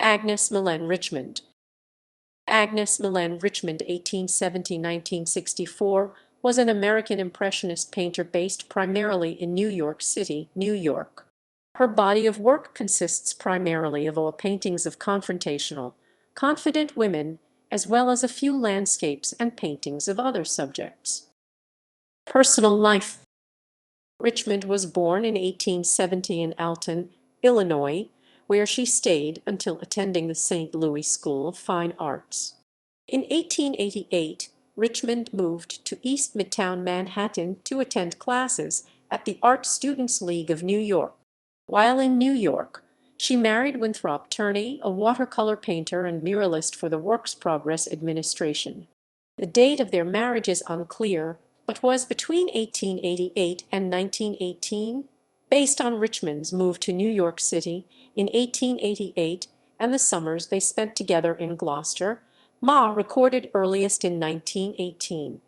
Agnes Millen Richmond. Agnes Millen Richmond (1870–1964) was an American Impressionist painter based primarily in New York City, New York. Her body of work consists primarily of oil paintings of confrontational, confident women, as well as a few landscapes and paintings of other subjects. Personal life. Richmond was born in 1870 in Alton, Illinois, where she stayed until attending the St. Louis School of Fine Arts. In 1888, Richmond moved to East Midtown Manhattan to attend classes at the Art Students League of New York. While in New York, she married Winthrop Turney, a watercolor painter and muralist for the Works Progress Administration. The date of their marriage is unclear, but was between 1888 and 1918, based on Richmond's move to New York City in 1888 and the summers they spent together in Gloucester. Ma recorded earliest in 1918.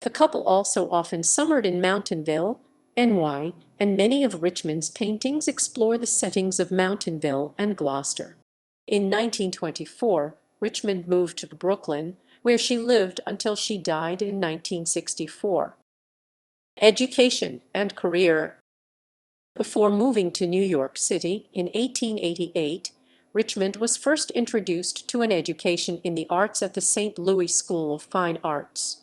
The couple also often summered in Mountainville, NY, and many of Richmond's paintings explore the settings of Mountainville and Gloucester. In 1924, Richmond moved to Brooklyn, where she lived until she died in 1964. Education and career. Before moving to New York City in 1888, Richmond was first introduced to an education in the arts at the St. Louis School of Fine Arts.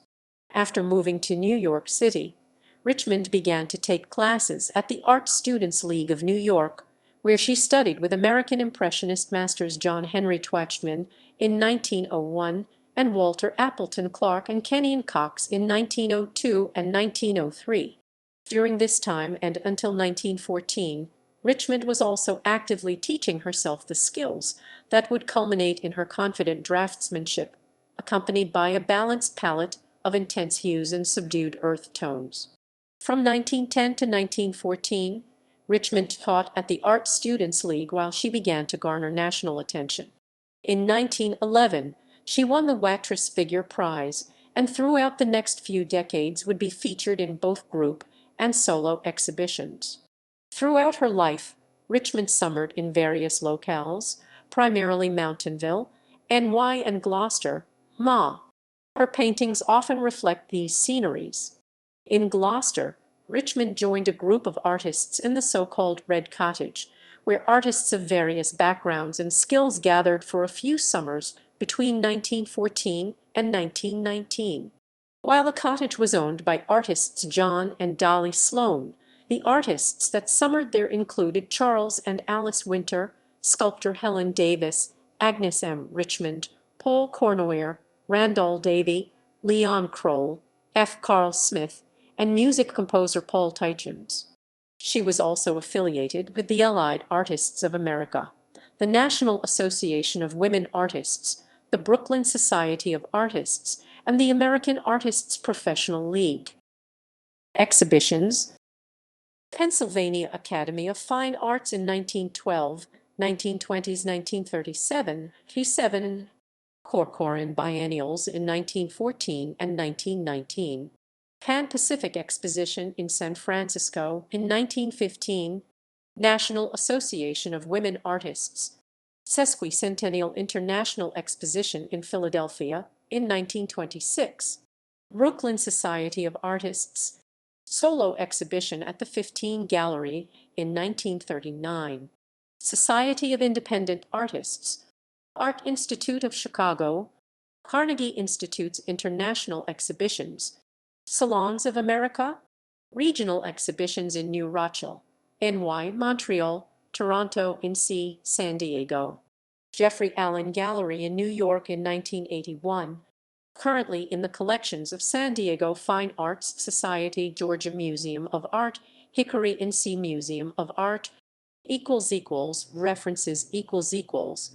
After moving to New York City, Richmond began to take classes at the Art Students League of New York, where she studied with American Impressionist masters John Henry Twachtman in 1901 and Walter Appleton Clark and Kenyon Cox in 1902 and 1903. During this time and until 1914, Richmond was also actively teaching herself the skills that would culminate in her confident draftsmanship, accompanied by a balanced palette of intense hues and subdued earth tones. From 1910 to 1914, Richmond taught at the Art Students League while she began to garner national attention. In 1911, she won the Watrous Figure Prize, and throughout the next few decades would be featured in both group and solo exhibitions. Throughout her life, Richmond summered in various locales, primarily Mountainville, NY, and Gloucester, Ma. Her paintings often reflect these sceneries. In Gloucester, Richmond joined a group of artists in the so-called Red Cottage, where artists of various backgrounds and skills gathered for a few summers between 1914 and 1919. While the cottage was owned by artists John and Dolly Sloan, the artists that summered there included Charles and Alice Winter, sculptor Helen Davis, Agnes M. Richmond, Paul Cornoyer, Randall Davy, Leon Kroll, F. Carl Smith, and music composer Paul Teichens. She was also affiliated with the Allied Artists of America, the National Association of Women Artists, the Brooklyn Society of Artists, and the American Artists Professional League. Exhibitions. Pennsylvania Academy of Fine Arts in 1912, 1920s, 1937, Q7, Corcoran Biennials in 1914 and 1919, Pan-Pacific Exposition in San Francisco in 1915, National Association of Women Artists, Sesquicentennial International Exposition in Philadelphia in 1926, Brooklyn Society of Artists, Solo Exhibition at the 15 Gallery in 1939, Society of Independent Artists, Art Institute of Chicago, Carnegie Institute's International Exhibitions, Salons of America, Regional Exhibitions in New Rochelle, NY, Montreal, Toronto, NC, San Diego, Jeffrey Allen Gallery in New York in 1981, currently in the collections of San Diego Fine Arts Society, Georgia Museum of Art, Hickory, NC Museum of Art, == references ==